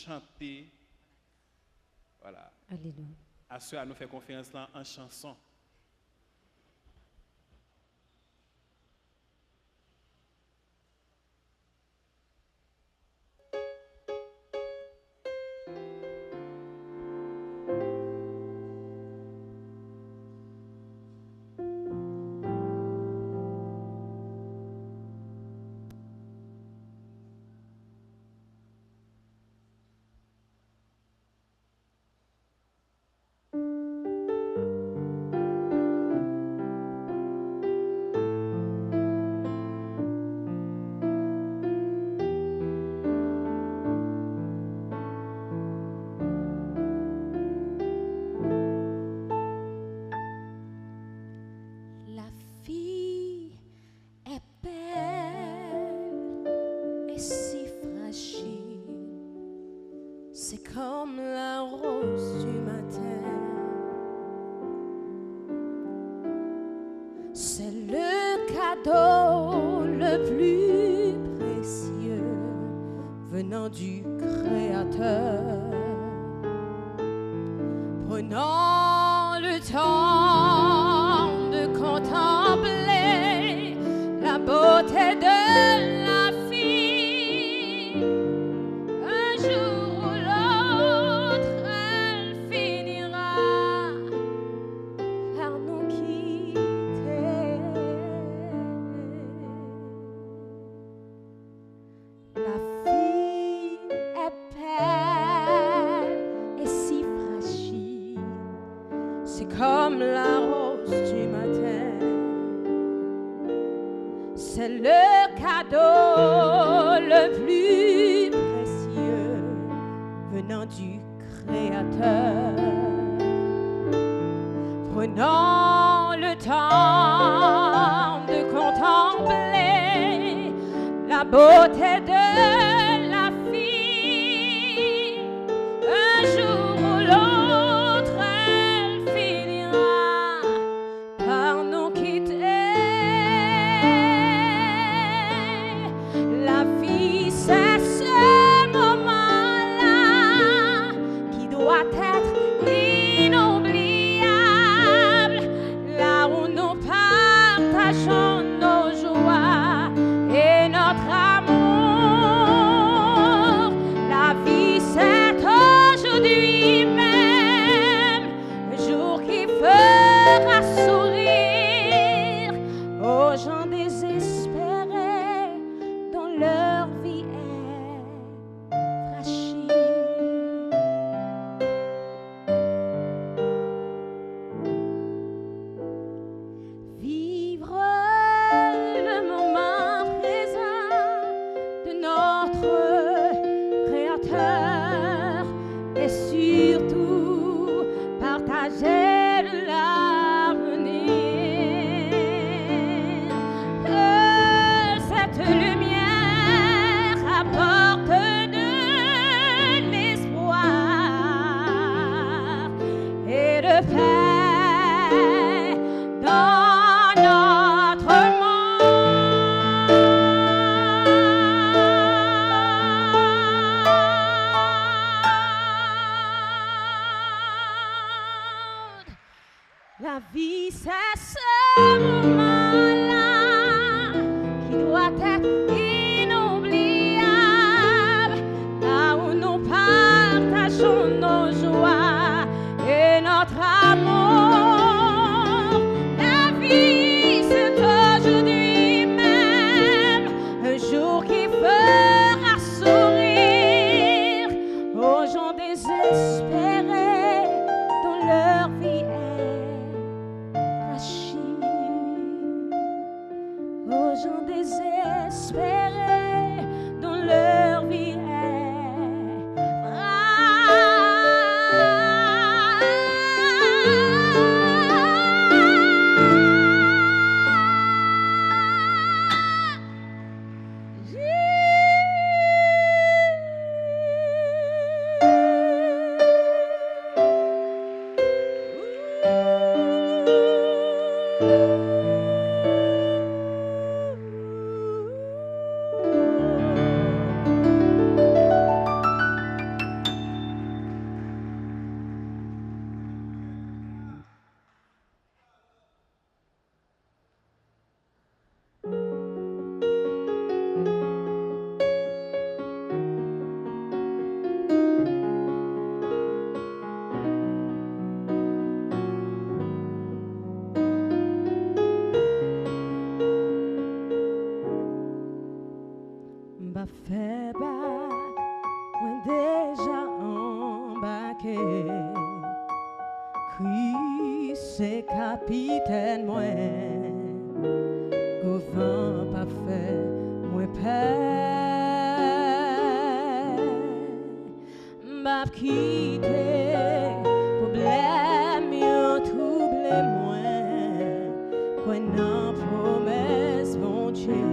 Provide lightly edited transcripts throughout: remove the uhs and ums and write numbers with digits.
chanter. Voilà. Alléluia. À ceux à nous faire confiance là en chanson. Comme la rose du matin, c'est le cadeau le plus précieux venant du Créateur. Prenons le temps de contempler la beauté de la fille. Un jour comme la rose du matin, c'est le cadeau le plus précieux venant du Créateur. Prenons le temps de contempler la beauté de la fille. Un jour ou l'autre, c'est ce moment-là qui doit être inoubliable, là où nous partageons nos joies et notre amour. La vie, c'est aujourd'hui même, le jour qui fera sourire aux gens désespérés dont leur vie est fragile. Vivre le moment présent de notre Créateur et surtout partager l'avenir. Que cette lumière apporte de l'espoir et de paix dans notre monde. La vie, c'est ce moment-là qui doit être inoubliable, là où nous partageons nos joies et notre amour. La vie, c'est aujourd'hui même, un jour qui fera sourire aux gens désespérés dont leur vie est fragile. déjà embarqué. Christ c'est capitaine moi, gouverne pas fait moi père, m'a quitté problème yo trouble moi, quoi non promesse mon Dieu,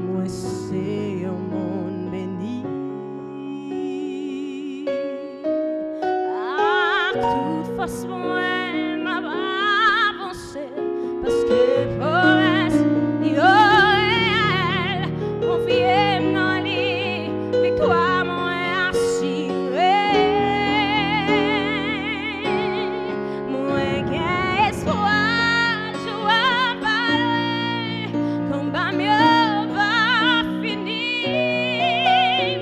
moi c'est un monde béni. Toute façon, elle m'a avancé parce que promesse d'Ioël, confiée dans les victoires m'ont assuré. Moi, qu'un espoir, je vois pas combat mieux va finir.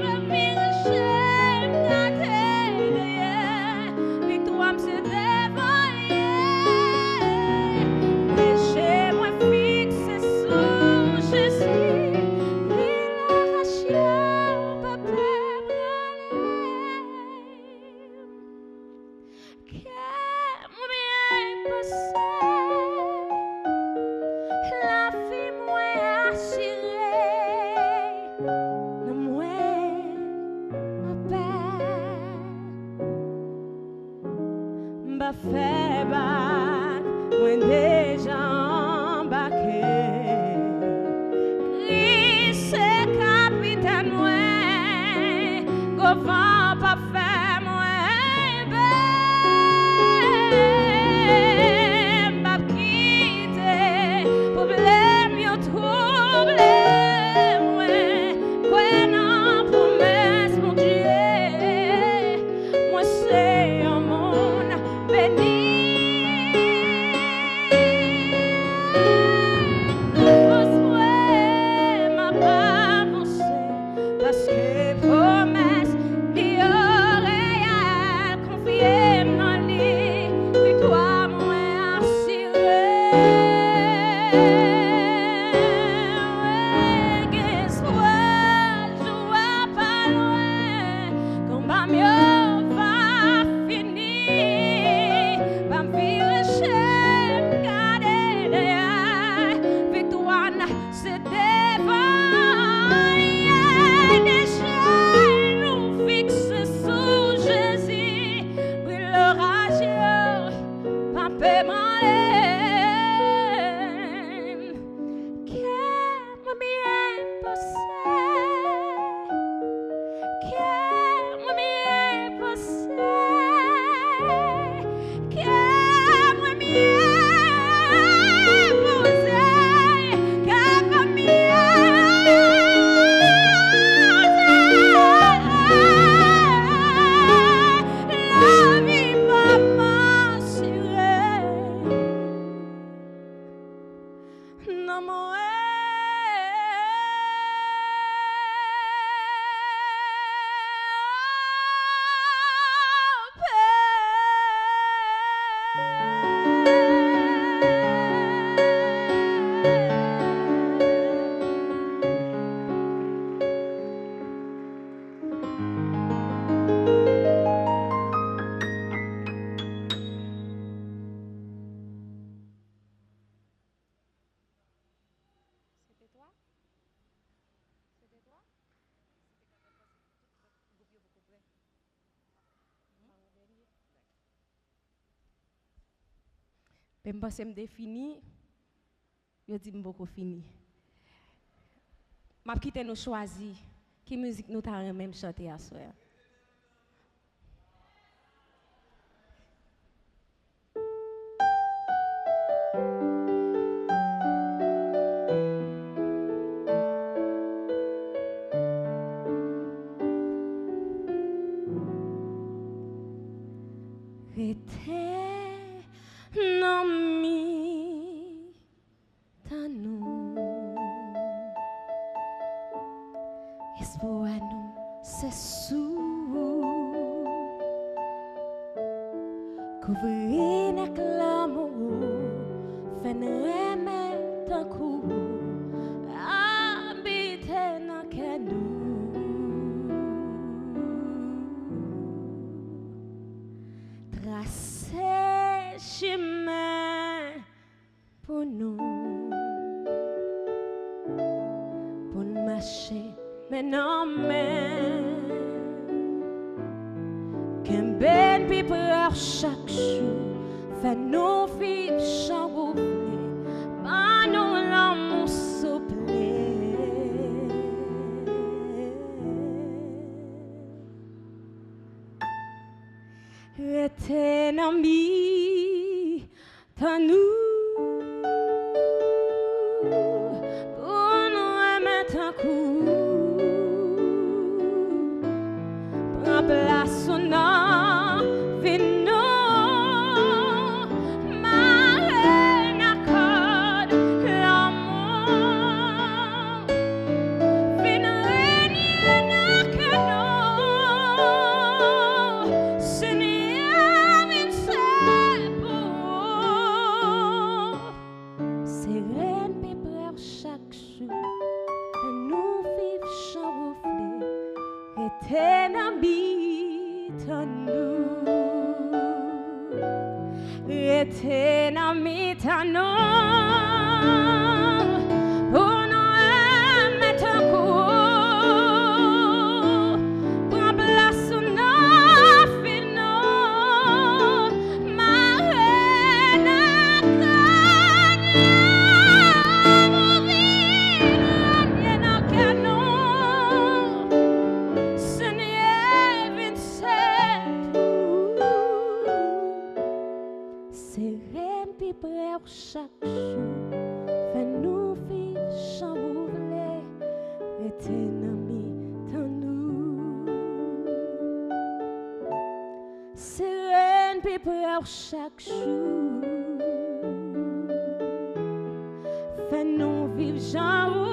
Ma vie de chaîne, la terre, victoire me s'est dévoilée. Mais chez moi fixe sur Jésus, puis la rachète, papa qu'est-moi bien passé, la vie moi assurée, non moi ma père, m'a fait bac, moi déjà embarqué. Christ c'est capitaine moi, gouverne pas fait moi belle, m'a quitté problème yo trouble moi, quoi non promesse mon Dieu, moi c'est un monde béni. M'a pas avancé parce que promesse d'Ioël, confiée dans les victoires m'ont assuré. Qu'espoir, je vois pas loin, combat mieux va finir. Va me virer chez garder derrière, victoire c'est dévoilé. Déjà nous fixe sur Jésus, puis le rageux, papa m'enlève. Qu'est-moi bien passé, qu'est-moi bien passé, qu'est-moi bien posé, qu'est-moi bien la vie m'a assuré. Non moi c'était toi? C'était toi? Je pense que je défini, je dis que je fini. Je quitte nous choisir. Quelle musique nous avons même chanté à soir? Espoir nous, c'est sous. Couvrir avec l'amour, faire remettre un coup, habiter dans nous. qu'un ben pi près chaque jour, fait nous vivre sans ouvrir, pas nous l'amour souple. Rete nan mi tan nous. Place na vino marena cod l'amour vino na cano Seigneur in sebo Seren pe près chaque jour et nous vivons sans reflet et Rete na mitano Uno emetaku Pablasu na fino Marena kanya Movina Niena kano Seigneur Vincent Seren pi près chaque jour, fait nous vivre sans ouvrir, et ami dans nous. Seren pi près chaque jour, fait nous vivre sans ouvrir.